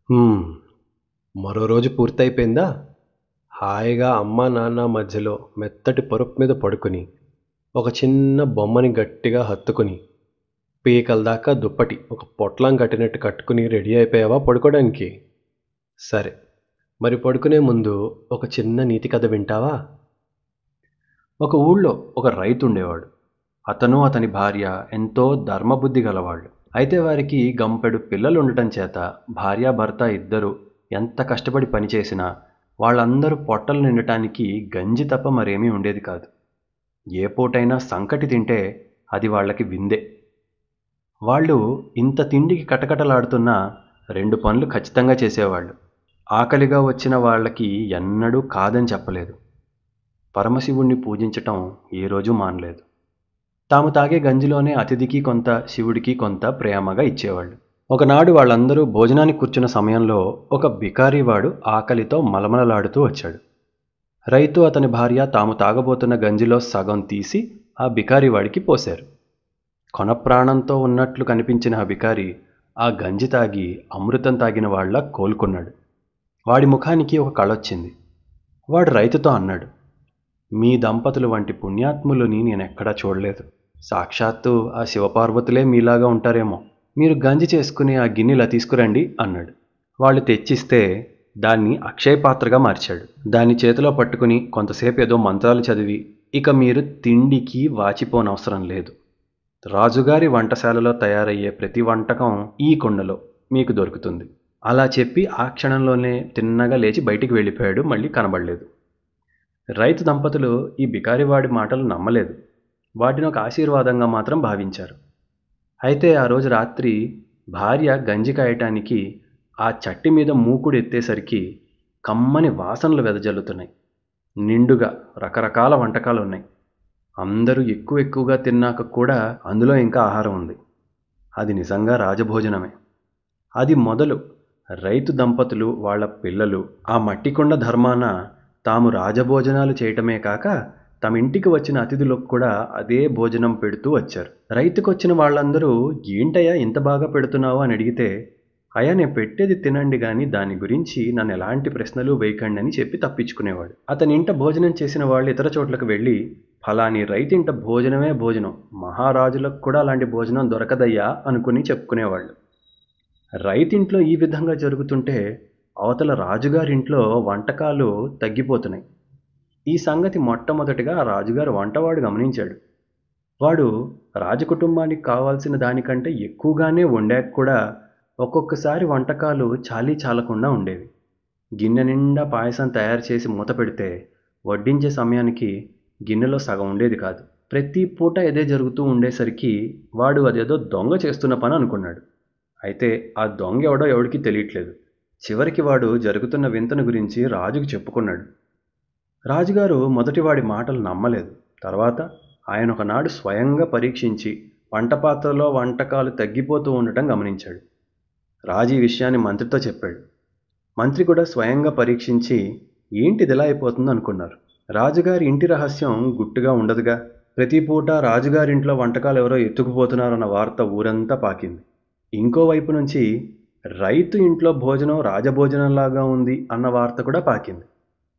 హ్మ్. మరో రోజు పూర్తయిపోయిందా? హాయిగా అమ్మా, నాన్న మధ్యలో మెత్తటి పరుపు మీద పడుకుని, ఒక చిన్న బొమ్మని గట్టిగా హత్తుకుని, పీకల దాకా దుప్పటి ఒక పొట్లం కట్టినట్టు కట్టుకుని రెడీ అయిపోయావా పడుకోడానికి? సరే. మరి పడుకునే ముందు ఒక చిన్న నీతి కథ వింటావా? ఒక ఊళ్ళో ఒక రైతుండేవాడు. అతను, అతని భార్య ఎంతో ధర్మబుద్ధి గలవాళ్ళు. అయితే వారికి గంపెడు పిల్లలుండటం చేత భార్యాభర్త ఇద్దరూ ఎంత కష్టపడి పనిచేసినా వాళ్ళందరూ పొట్టలు నిండటానికి గంజి తప్ప మరేమీ ఉండేది కాదు. ఏ పూటైనా సంకటి తింటే అది వాళ్ళకి విందే. వాళ్ళు ఇంత తిండికి కటకటలాడుతున్నా 2 పనులు ఖచ్చితంగా చేసేవాళ్ళు. ఆకలిగా వచ్చిన వాళ్ళకి ఎన్నడూ కాదని చెప్పలేదు. పరమశివుణ్ణి పూజించటం ఏ రోజూ మానలేదు. తాము తాగే గంజిలోనే అతిథికి కొంత, శివుడికి కొంత ప్రేమగా ఇచ్చేవాళ్ళు. ఒకనాడు వాళ్ళందరూ భోజనానికి కూర్చున్న సమయంలో ఒక బికారీవాడు ఆకలితో మలమలలాడుతూ వచ్చాడు. రైతు, అతని భార్య తాము తాగబోతున్న గంజిలో సగం తీసి ఆ బికారీవాడికి పోశారు. కొన ప్రాణంతో ఉన్నట్లు కనిపించిన ఆ బికారి ఆ గంజి తాగి అమృతం తాగిన వాళ్ళ కోలుకున్నాడు. వాడి ముఖానికి ఒక కళొచ్చింది. వాడు రైతుతో అన్నాడు, మీ దంపతులు వంటి పుణ్యాత్ములని నేనెక్కడా చూడలేదు. సాక్షాత్తు ఆ శివపార్వతులే మీలాగా ఉంటారేమో. మీరు గంజి చేసుకుని ఆ గిన్నెలా తీసుకురండి అన్నాడు. వాళ్ళు తెచ్చిస్తే దాన్ని అక్షయ పాత్రగా మార్చాడు. దాన్ని చేతిలో పట్టుకుని కొంతసేపు ఏదో మంత్రాలు చదివి, ఇక మీరు తిండికి వాచిపోనవసరం లేదు. రాజుగారి వంటశాలలో తయారయ్యే ప్రతి వంటకం ఈ కుండలో మీకు దొరుకుతుంది. అలా చెప్పి ఆ క్షణంలోనే తిన్నగా లేచి బయటికి వెళ్ళిపోయాడు. మళ్ళీ కనబడలేదు. రైతు దంపతులు ఈ బికారివాడి మాటలు నమ్మలేదు. వాటిని ఒక ఆశీర్వాదంగా మాత్రం భావించారు. అయితే ఆ రోజు రాత్రి భార్య గంజి కాయటానికి ఆ చట్టి మీద మూకుడు ఎత్తేసరికి కమ్మని వాసనలు వెదజల్లుతున్నాయి. నిండుగా రకరకాల వంటకాలున్నాయి. అందరూ ఎక్కువగా తిన్నాక కూడా అందులో ఇంకా ఆహారం ఉంది. అది నిజంగా రాజభోజనమే. అది మొదలు రైతు దంపతులు, వాళ్ళ పిల్లలు ఆ మట్టికొండ ధర్మాన తాము రాజభోజనాలు చేయటమే కాక తమ ఇంటికి వచ్చిన అతిథులకు కూడా అదే భోజనం పెడుతూ వచ్చారు. రైతుకొచ్చిన వాళ్ళందరూ ఏంటయ్యా ఇంత బాగా పెడుతున్నావు అని అడిగితే, అయ్యా నేను పెట్టేది తినండి గాని దాని గురించి నన్ను ఎలాంటి ప్రశ్నలు వేయకండి అని చెప్పి తప్పించుకునేవాడు. అతని ఇంట భోజనం చేసిన వాళ్ళు ఇతర చోట్లకు వెళ్ళి, ఫలాని రైతింట భోజనమే భోజనం, మహారాజులకు కూడా అలాంటి భోజనం దొరకదయ్యా అనుకుని చెప్పుకునేవాళ్ళు. రైతింట్లో ఈ విధంగా జరుగుతుంటే అవతల రాజుగారింట్లో వంటకాలు తగ్గిపోతున్నాయి. ఈ సంగతి మొట్టమొదటిగా ఆ రాజుగారు వంటవాడు గమనించాడు. వాడు రాజకుటుంబానికి కావాల్సిన దానికంటే ఎక్కువగానే వండాక కూడా ఒక్కొక్కసారి వంటకాలు చాలీ చాలకుండా ఉండేవి. గిన్నె నిండా పాయసం తయారు చేసి మూత పెడితే వడ్డించే సమయానికి గిన్నెలో సగం ఉండేది కాదు. ప్రతి పూట ఇదే జరుగుతూ ఉండేసరికి వాడు అదేదో దొంగ చేస్తున్న పని అనుకున్నాడు. అయితే ఆ దొంగ ఎవడో ఎవడికి తెలియట్లేదు. చివరికి వాడు జరుగుతున్న వింతను గురించి రాజుకు చెప్పుకున్నాడు. రాజుగారు మొదటివాడి మాటలు నమ్మలేదు. తర్వాత ఆయన ఒకనాడు స్వయంగా పరీక్షించి వంటపాత్రలో వంటకాలు తగ్గిపోతూ ఉండటం గమనించాడు. రాజు ఈ విషయాన్ని మంత్రితో చెప్పాడు. మంత్రి కూడా స్వయంగా పరీక్షించి ఏంటిదిలా అయిపోతుంది అనుకున్నారు. రాజుగారి ఇంటి రహస్యం గుట్టుగా ఉండదుగా. ప్రతి పూట రాజుగారింట్లో వంటకాలు ఎవరో ఎత్తుకుపోతున్నారన్న వార్త ఊరంతా పాకింది. ఇంకోవైపు నుంచి రైతు ఇంట్లో భోజనం రాజభోజనంలాగా ఉంది అన్న వార్త కూడా పాకింది.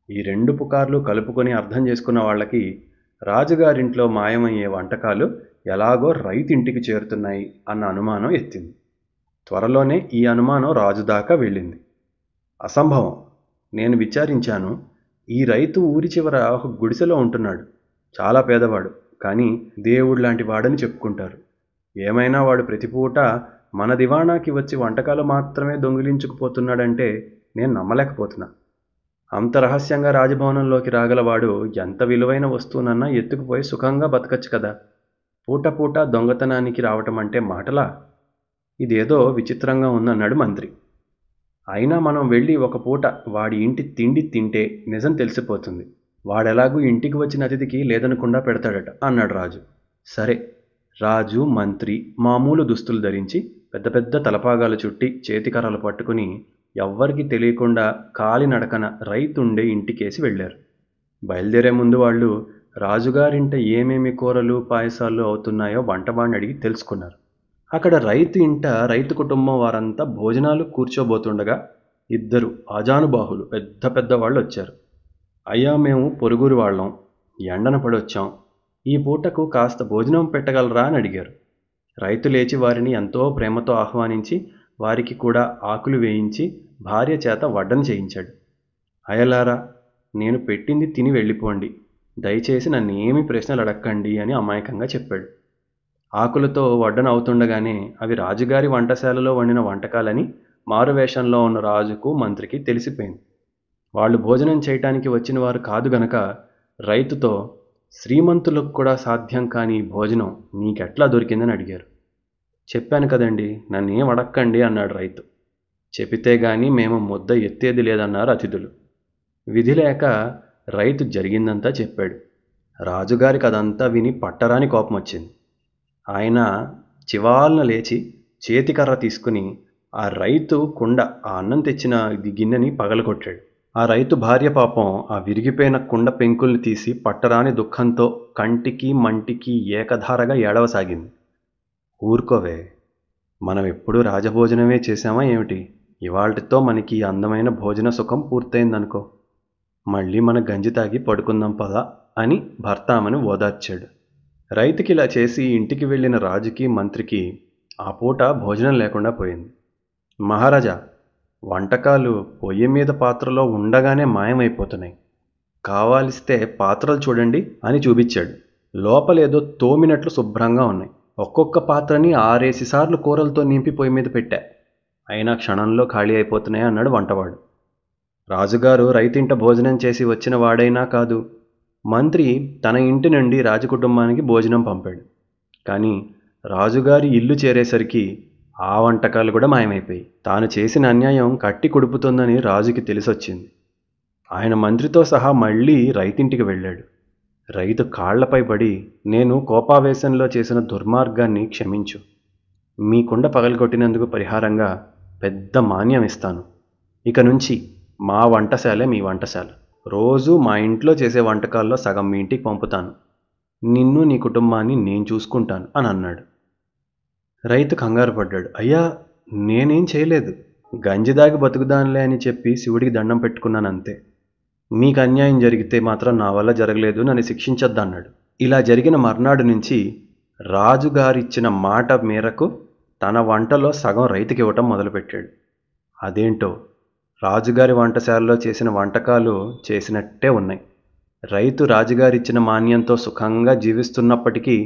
ఈ 2 పుకార్లు కలుపుకొని అర్థం చేసుకున్న వాళ్ళకి రాజుగారింట్లో మాయమయ్యే వంటకాలు ఎలాగో రైతింటికి చేరుతున్నాయి అన్న అనుమానం ఎత్తింది. త్వరలోనే ఈ అనుమానం రాజు దాకా వెళ్ళింది. అసంభవం. నేను విచారించాను. ఈ రైతు ఊరి చివర ఒక గుడిసెలో ఉంటున్నాడు. చాలా పేదవాడు. కానీ దేవుడిలాంటి వాడని చెప్పుకుంటారు. ఏమైనా వాడు ప్రతిపూట మన దివాణాకి వచ్చి వంటకాలు మాత్రమే దొంగిలించుకుపోతున్నాడంటే నేను నమ్మలేకపోతున్నా. అంత రహస్యంగా రాజభవనంలోకి రాగలవాడు ఎంత విలువైన వస్తువునన్నా ఎత్తుకుపోయి సుఖంగా బతకచ్చు కదా. పూట పూట దొంగతనానికి రావటం అంటే మాటలా? ఇదేదో విచిత్రంగా ఉందన్నాడు మంత్రి. అయినా మనం వెళ్ళి ఒక పూట వాడి ఇంటి తిండి తింటే నిజం తెలిసిపోతుంది. వాడెలాగూ ఇంటికి వచ్చిన అతిథికి లేదనకుండా పెడతాడట అన్నాడు రాజు. సరే. రాజు, మంత్రి మామూలు దుస్తులు ధరించి పెద్ద పెద్ద తలపాగాలు చుట్టి చేతికర్రలు పట్టుకుని ఎవ్వరికీ తెలియకుండా కాలినడకన రైతుండే ఇంటికేసి వెళ్ళారు. బయలుదేరే ముందు వాళ్ళు రాజుగారింట ఏమేమి కూరలు, పాయసాలు అవుతున్నాయో వంటవాడిని అడిగి తెలుసుకున్నారు. అక్కడ రైతు ఇంట రైతు కుటుంబం వారంతా భోజనాలు కూర్చోబోతుండగా ఇద్దరు ఆజానుబాహులు పెద్ద పెద్ద వాళ్ళు వచ్చారు. అయ్యా, మేము పొరుగురు వాళ్ళం, ఎండన పడొచ్చాం, ఈ పూటకు కాస్త భోజనం పెట్టగలరా అని అడిగారు. రైతు లేచి వారిని ఎంతో ప్రేమతో ఆహ్వానించి వారికి కూడా ఆకులు వేయించి భార్య చేత వడ్డన చేయించాడు. అయ్యలారా, నేను పెట్టింది తిని వెళ్ళిపోండి, దయచేసి నన్నేమి ప్రశ్నలు అడక్కండి అని అమాయకంగా చెప్పాడు. ఆకులతో వడ్డన అవుతుండగానే అవి రాజుగారి వంటశాలలో వండిన వంటకాలని మారువేషంలో ఉన్న రాజుకు మంత్రికి తెలిసిపోయింది. వాళ్ళు భోజనం చేయటానికి వచ్చిన వారు కాదు గనక రైతుతో, శ్రీమంతులకు కూడా సాధ్యం కాని ఈ భోజనం నీకెట్లా దొరికిందని అడిగారు. చెప్పాను కదండి, నన్నేం అడక్కండి అన్నాడు రైతు. చెబితే గాని మేము ముద్ద ఎత్తేది లేదన్నారు అతిథులు. విధి లేక రైతు జరిగిందంతా చెప్పాడు. రాజుగారికి అదంతా విని పట్టరాని కోపం వచ్చింది. ఆయన చివాల్న లేచి చేతికర్ర తీసుకుని ఆ రైతు కుండ, ఆ అన్నం తెచ్చిన గిన్నెని పగలగొట్టాడు. ఆ రైతు భార్య పాపం ఆ విరిగిపోయిన కుండ పెంకుల్ని తీసి పట్టరాని దుఃఖంతో కంటికి మంటికి ఏకధారగా ఏడవసాగింది. ఊరుకోవే, మనం ఎప్పుడూ రాజభోజనమే చేశామా ఏమిటి? ఇవాళ్టితో మనకి ఈ అందమైన భోజన సుఖం పూర్తయిందనుకో. మళ్ళీ మన గంజి తాగి పడుకుందాం పదా అని భర్త ఆమెను ఓదార్చాడు. రైతుకి ఇలా చేసి ఇంటికి వెళ్ళిన రాజుకి మంత్రికి ఆ పూట భోజనం లేకుండా పోయింది. మహారాజా, వంటకాలు పొయ్యి మీద పాత్రలో ఉండగానే మాయమైపోతున్నాయి, కావాలిస్తే పాత్రలు చూడండి అని చూపించాడు. లోపలేదో తోమినట్లు శుభ్రంగా ఉన్నాయి. ఒక్కొక్క పాత్రని 6 సార్లు కూరలతో నింపి పొయ్యి మీద పెట్టా, అయినా క్షణంలో ఖాళీ అయిపోతున్నాయి అన్నాడు వంటవాడు. రాజుగారు రైతింట భోజనం చేసి వచ్చిన వాడైనా కాదు. మంత్రి తన ఇంటి నుండి రాజకుటుంబానికి భోజనం పంపాడు. కానీ రాజుగారి ఇల్లు చేరేసరికి ఆ వంటకాలు కూడా మాయమైపోయి తాను చేసిన అన్యాయం కట్టి కుడుపుతుందని రాజుకి తెలిసొచ్చింది. ఆయన మంత్రితో సహా మళ్ళీ రైతింటికి వెళ్ళాడు. రైతు కాళ్లపై పడి, నేను కోపావేశంలో చేసిన దుర్మార్గాన్ని క్షమించు, మీ కుండ పగలగొట్టినందుకు పరిహారంగా పెద్ద మాన్యం ఇస్తాను. ఇక నుంచి మా వంటశాలే మీ వంటశాల, రోజు మా ఇంట్లో చేసే వంటకాల్లో సగం మీ ఇంటికి పంపుతాను, నిన్ను నీ కుటుంబాన్ని నేను చూసుకుంటాను అని అన్నాడు. రైతు కంగారు పడ్డాడు. అయ్యా, నేనేం చేయలేదు, గంజిదాగి బతుకుదానులే అని చెప్పి శివుడికి దండం పెట్టుకున్నానంతే. మీకు అన్యాయం జరిగితే మాత్రం నా వల్ల జరగలేదు, నన్ను శిక్షించొద్దన్నాడు. ఇలా జరిగిన మర్నాడు నుంచి రాజుగారిచ్చిన మాట మేరకు తన వంటలో సగం రైతుకి ఇవ్వటం మొదలుపెట్టాడు. అదేంటో రాజుగారి వంటశాలలో చేసిన వంటకాలు చేసినట్టే ఉన్నాయి. రైతు రాజుగారిచ్చిన మాన్యంతో సుఖంగా జీవిస్తున్నప్పటికీ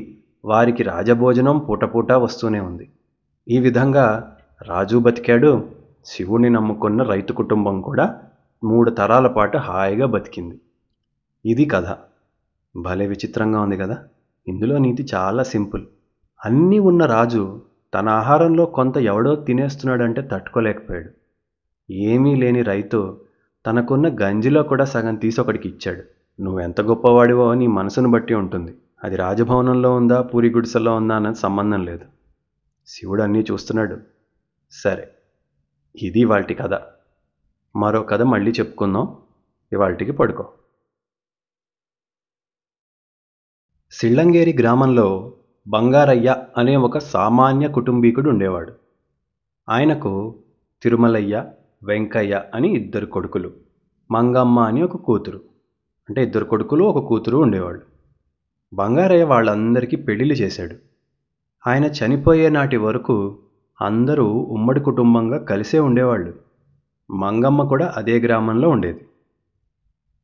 వారికి రాజభోజనం పూటపూట వస్తూనే ఉంది. ఈ విధంగా రాజు బతికాడు, శివుణ్ణి నమ్ముకున్న రైతు కుటుంబం కూడా 3 తరాల పాటు హాయిగా బతికింది. ఇది కథ. భలే విచిత్రంగా ఉంది కదా. ఇందులో నీతి చాలా సింపుల్. అన్నీ ఉన్న రాజు తన ఆహారంలో కొంత ఎవడో తినేస్తున్నాడంటే తట్టుకోలేకపోయాడు. ఏమీ లేని రైతు తనకున్న గంజిలో కూడా సగం తీసి ఒకడికి ఇచ్చాడు. నువ్వెంత గొప్పవాడివో నీ మనసును బట్టి ఉంటుంది. అది రాజభవనంలో ఉందా పూరి గుడిసెలో ఉందా అన్నది సంబంధం లేదు. శివుడు అన్నీ చూస్తున్నాడు. సరే, ఇది ఇవాల్టి కథ. మరో కథ మళ్ళీ చెప్పుకుందాం. ఇవాల్టికి పడుకో. సిళ్ళంగేరి గ్రామంలో బంగారయ్య అనే ఒక సామాన్య కుటుంబీకుడు ఉండేవాడు. ఆయనకు తిరుమలయ్య, వెంకయ్య అని 2 కొడుకులు, మంగమ్మ అని ఒక కూతురు, అంటే 2 కొడుకులు ఒక కూతురు ఉండేవాళ్ళు. బంగారయ్య వాళ్ళందరికీ పెళ్లిళ్ళు చేశాడు. ఆయన చనిపోయే నాటి వరకు అందరూ ఉమ్మడి కుటుంబంగా కలిసే ఉండేవాళ్ళు. మంగమ్మ కూడా అదే గ్రామంలో ఉండేది.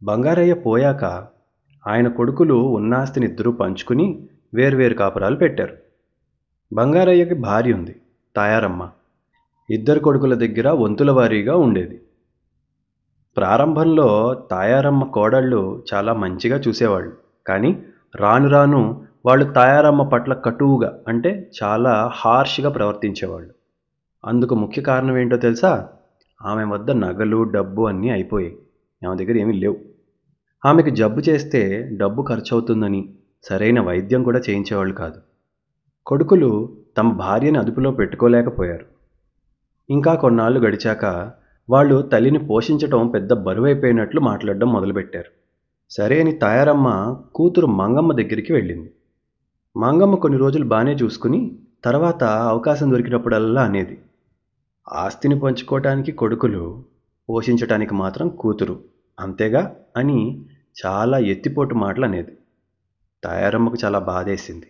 బంగారయ్య పోయాక ఆయన కొడుకులు ఉన్నాస్తిని ఇద్దరూ పంచుకుని వేర్వేరు కాపురాలు పెట్టారు. బంగారయ్యకి భార్య ఉంది, తాయారమ్మ. 2 కొడుకుల దగ్గర వంతుల వారీగా ఉండేది. ప్రారంభంలో తాయారమ్మ కోడళ్ళు చాలా మంచిగా చూసేవాళ్ళు. కానీ రాను రాను వాళ్ళు తాయారమ్మ పట్ల కటువుగా, అంటే చాలా హార్ష్గా ప్రవర్తించేవాళ్ళు. అందుకు ముఖ్య కారణం ఏంటో తెలుసా? ఆమె వద్ద నగలు, డబ్బు అన్నీ అయిపోయాయి. ఆమె దగ్గర ఏమీ లేవు. ఆమెకు జబ్బు చేస్తే డబ్బు ఖర్చు అవుతుందని సరైన వైద్యం కూడా చేయించేవాళ్ళు కాదు. కొడుకులు తమ భార్యని అదుపులో పెట్టుకోలేకపోయారు. ఇంకా కొన్నాళ్ళు గడిచాక వాళ్ళు తల్లిని పోషించటం పెద్ద బరువైపోయినట్లు మాట్లాడడం మొదలుపెట్టారు. సరే అని తాయారమ్మ కూతురు మంగమ్మ దగ్గరికి వెళ్ళింది. మంగమ్మ కొన్ని రోజులు బాగానే చూసుకుని తర్వాత అవకాశం దొరికినప్పుడల్లా అనేది, ఆస్తిని పంచుకోవటానికి కొడుకులు పోషించటానికి మాత్రం కూతురు, అంతేగా అని చాలా ఎత్తిపోటు మాటలు అనేది. తాయారమ్మకు చాలా బాధేసింది.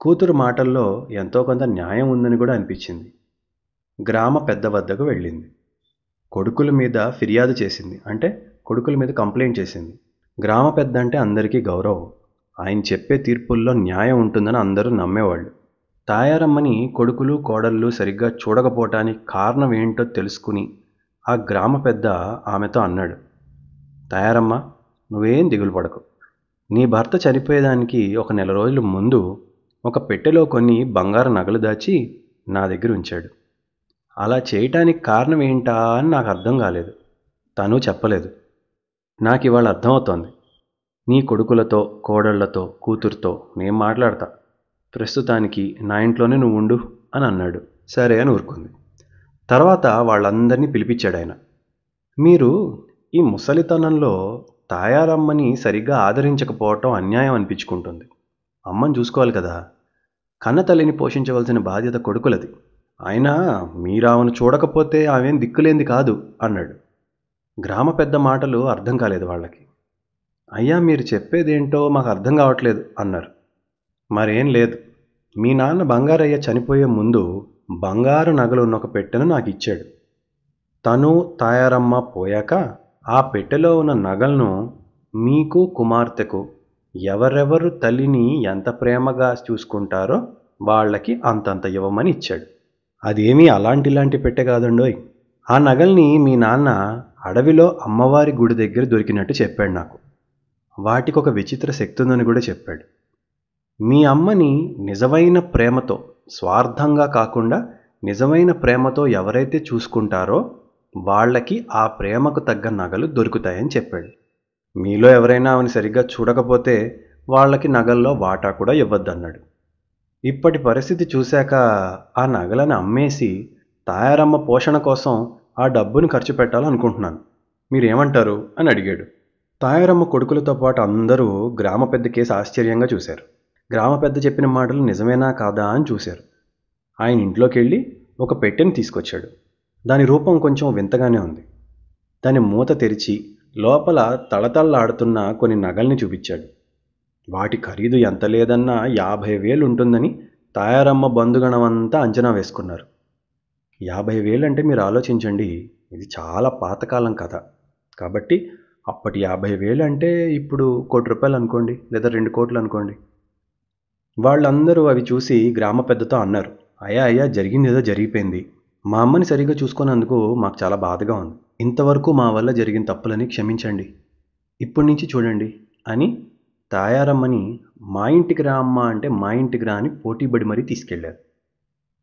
కూతురు మాటల్లో ఎంతో కొంత న్యాయం ఉందని కూడా అనిపించింది. గ్రామ పెద్ద వద్దకు వెళ్ళింది. కొడుకుల మీద ఫిర్యాదు చేసింది. అంటే కొడుకుల మీద కంప్లైంట్ చేసింది. గ్రామ పెద్ద అంటే అందరికీ గౌరవం. ఆయన చెప్పే తీర్పుల్లో న్యాయం ఉంటుందని అందరూ నమ్మేవాళ్ళు. తాయారమ్మని కొడుకులు కోడళ్ళు సరిగ్గా చూడకపోవటానికి కారణం ఏంటో తెలుసుకుని ఆ గ్రామ పెద్ద ఆమెతో అన్నాడు, తాయారమ్మ, నువ్వేం దిగులు పడకు. నీ భర్త చనిపోయేదానికి ఒక నెల రోజుల ముందు ఒక పెట్టెలో కొన్ని బంగారు నగలు దాచి నా దగ్గర ఉంచాడు. అలా చేయటానికి కారణం ఏంటా అని నాకు అర్థం కాలేదు. తను చెప్పలేదు. నాకు ఇవాళ అర్థమవుతోంది. నీ కొడుకులతో కోడళ్లతో కూతురుతో నేను మాట్లాడతా. ప్రస్తుతానికి నా ఇంట్లోనే నువ్వు ఉండు అని అన్నాడు. సరే అని ఊరుకుంది. తర్వాత వాళ్ళందరినీ పిలిపించాడు ఆయన. మీరు ఈ ముసలితనంలో తాయారమ్మని సరిగ్గా ఆదరించకపోవటం అన్యాయం అనిపించుకుంటుంది. అమ్మని చూసుకోవాలి కదా. కన్న తల్లిని పోషించవలసిన బాధ్యత కొడుకులది. అయినా మీరామెను చూడకపోతే ఆమెం దిక్కులేంది కాదు అన్నాడు. గ్రామ పెద్ద మాటలు అర్థం కాలేదు వాళ్ళకి. అయ్యా, మీరు చెప్పేదేంటో మాకు అర్థం కావట్లేదు అన్నారు. మరేం లేదు. మీ నాన్న బంగారయ్య చనిపోయే ముందు బంగారు నగలు ఉన్న ఒక పెట్టెను నాకు ఇచ్చాడు. తను తాయారమ్మ పోయాక ఆ పెట్టెలో ఉన్న నగలను మీకు కుమార్తెకు ఎవరెవరు తల్లిని ఎంత ప్రేమగా చూసుకుంటారో వాళ్ళకి అంతంత ఇవ్వమని ఇచ్చాడు. అదేమీ అలాంటిలాంటి పెట్టె కాదండోయ్. ఆ నగల్ని మీ నాన్న అడవిలో అమ్మవారి గుడి దగ్గర దొరికినట్టు చెప్పాడు నాకు. వాటికి ఒక విచిత్ర శక్తి ఉందని కూడా చెప్పాడు. మీ అమ్మని నిజమైన ప్రేమతో, స్వార్థంగా కాకుండా నిజమైన ప్రేమతో ఎవరైతే చూసుకుంటారో వాళ్ళకి ఆ ప్రేమకు తగ్గ నగలు దొరుకుతాయని చెప్పాడు. మీలో ఎవరైనా ఆమెను సరిగ్గా చూడకపోతే వాళ్ళకి నగల్లో వాటా కూడా ఇవ్వద్దన్నాడు. ఇప్పటి పరిస్థితి చూశాక ఆ నగలను అమ్మేసి తాయారమ్మ పోషణ కోసం ఆ డబ్బుని ఖర్చు పెట్టాలనుకుంటున్నాను. మీరేమంటారు అని అడిగాడు. తాయారమ్మ కొడుకులతో పాటు అందరూ గ్రామ పెద్ద కేసు ఆశ్చర్యంగా చూశారు. గ్రామ పెద్ద చెప్పిన మాటలు నిజమేనా కాదా అని చూశారు. ఆయన ఇంట్లోకి వెళ్ళి ఒక పెట్టెని తీసుకొచ్చాడు. దాని రూపం కొంచెం వింతగానే ఉంది. దాని మూత తెరిచి లోపల తళతళలాడుతున్న కొన్ని నగల్ని చూపించాడు. వాటి ఖరీదు ఎంత లేదన్నా 50,000 ఉంటుందని తాయారమ్మ బంధుగణమంతా అంచనా వేసుకున్నారు. 50,000 అంటే మీరు ఆలోచించండి, ఇది చాలా పాతకాలం కథ. కాబట్టి అప్పటి 50,000 అంటే ఇప్పుడు ₹1,00,00,000 అనుకోండి, లేదా 2 కోట్లు అనుకోండి. వాళ్ళందరూ అవి చూసి గ్రామ పెద్దతో అన్నారు, అయ్యా అయ్యా, జరిగిందేదో జరిగిపోయింది. మా అమ్మని సరిగ్గా చూసుకున్నందుకు మాకు చాలా బాధగా ఉంది. ఇంతవరకు మా వల్ల జరిగిన తప్పులని క్షమించండి. ఇప్పటి నుంచి చూడండి అని తాయారమ్మని మా ఇంటికి రా అమ్మ అంటే మా ఇంటికి రా అని పోటీబడి మరీ తీసుకెళ్లారు.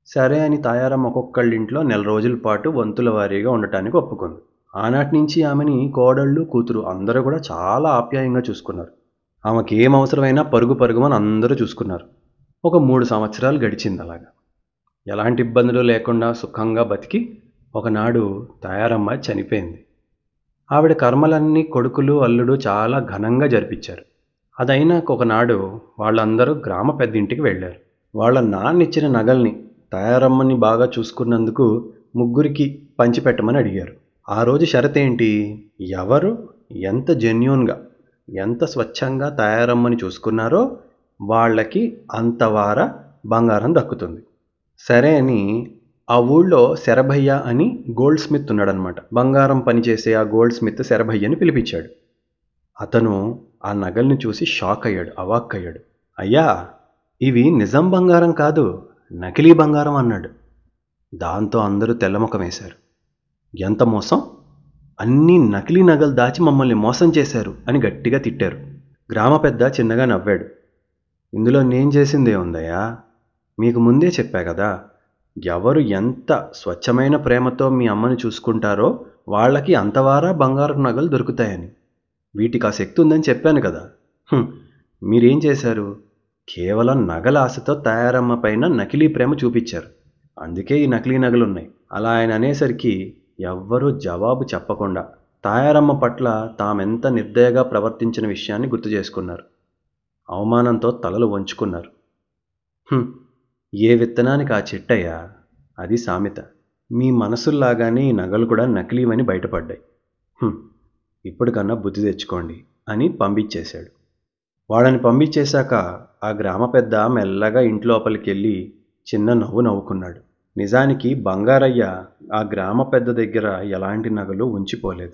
సరే అని తాయారమ్మ ఒక్కొక్కళ్ళింట్లో నెల రోజుల పాటు వంతుల వారీగా ఉండటానికి ఒప్పుకుంది. ఆనాటి నుంచి ఆమెని కోడళ్ళు కూతురు అందరూ కూడా చాలా ఆప్యాయంగా చూసుకున్నారు. ఆమెకి ఏం అవసరమైనా పరుగు పరుగుమని అందరూ చూసుకున్నారు. ఒక 3 సంవత్సరాలు గడిచింది అలాగా. ఎలాంటి ఇబ్బందులు లేకుండా సుఖంగా బతికి ఒకనాడు తాయారమ్మ చనిపోయింది. ఆవిడ కర్మలన్నీ కొడుకులు అల్లుడు చాలా ఘనంగా జరిపించారు. అదైనాక ఒకనాడు వాళ్ళందరూ గ్రామ పెద్దింటికి వెళ్ళారు. వాళ్ళ నాన్నిచ్చిన నగల్ని తాయారమ్మని బాగా చూసుకున్నందుకు ముగ్గురికి పంచిపెట్టమని అడిగారు. ఆ రోజు షరతేంటి? ఎవరు ఎంత జెన్యూన్గా, ఎంత స్వచ్ఛంగా తాయారమ్మని చూసుకున్నారో వాళ్ళకి అంతవార బంగారం దక్కుతుంది. సరే అని ఆ ఊళ్ళో శరభయ్య అని గోల్డ్ స్మిత్ ఉన్నాడనమాట. బంగారం పనిచేసే ఆ గోల్డ్ స్మిత్ శరభయ్యని పిలిపించాడు. అతను ఆ నగల్ని చూసి షాక్ అయ్యాడు, అవాక్కయ్యాడు. అయ్యా, ఇవి నిజం బంగారం కాదు, నకిలీ బంగారం అన్నాడు. దాంతో అందరూ తెల్లముఖం వేశారు. ఎంత మోసం! అన్నీ నకిలీ నగలు దాచి మమ్మల్ని మోసం చేశారు అని గట్టిగా తిట్టారు. గ్రామ పెద్ద చిన్నగా నవ్వాడు. ఇందులో నేను చేసిందే ఉందయ్యా, మీకు ముందే చెప్పా కదా, ఎవరు ఎంత స్వచ్ఛమైన ప్రేమతో మీ అమ్మని చూసుకుంటారో వాళ్ళకి అంతవారా బంగారు నగలు దొరుకుతాయని. వీటికి ఆ శక్తి ఉందని చెప్పాను కదా. మీరేం చేశారు? కేవలం నగల ఆశతో తాయారమ్మ పైన నకిలీ ప్రేమ చూపించారు. అందుకే ఈ నకిలీ నగలున్నాయి. అలా ఆయన అనేసరికి ఎవ్వరూ జవాబు చెప్పకుండా తాయారమ్మ పట్ల తామెంత నిర్దయగా ప్రవర్తించిన విషయాన్ని గుర్తు చేసుకున్నారు. అవమానంతో తలలు వంచుకున్నారు. ఏ విత్తనానికి ఆ చెట్టయ్యా, అది సామెత. మీ మనసుల్లాగానే ఈ నగలు కూడా నకిలీవని బయటపడ్డాయి. "హుం, ఇప్పటికన్నా బుద్ధి తెచ్చుకోండి" అని పంపించేశాడు. వాళ్ళని పంపించేశాక ఆ గ్రామ పెద్ద మెల్లగా ఇంట్లోపలికి వెళ్ళి చిన్న నవ్వు నవ్వుకున్నాడు. నిజానికి బంగారయ్య ఆ గ్రామ పెద్ద దగ్గర ఎలాంటి నగలు ఉంచిపోలేదు.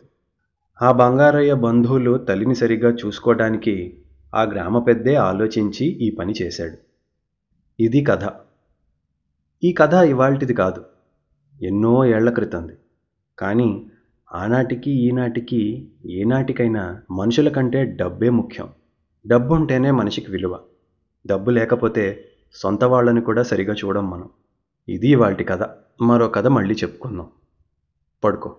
ఆ బంగారయ్య బంధువులు తల్లిని సరిగ్గా చూసుకోవడానికి ఆ గ్రామ పెద్దే ఆలోచించి ఈ పని చేశాడు. ఇది కథ. ఈ కథ ఇవాల్టిది కాదు, ఎన్నో ఏళ్ల క్రితంది. కానీ ఆనాటికి ఈనాటికి ఏనాటికైనా మనుషుల కంటే డబ్బే ముఖ్యం. డబ్బు ఉంటేనే మనిషికి విలువ. డబ్బు లేకపోతే సొంత వాళ్ళని కూడా సరిగా చూడం మనం. ఇది ఇవాల్టి కథ. మరో కథ మళ్ళీ చెప్పుకుందాం. పడుకో.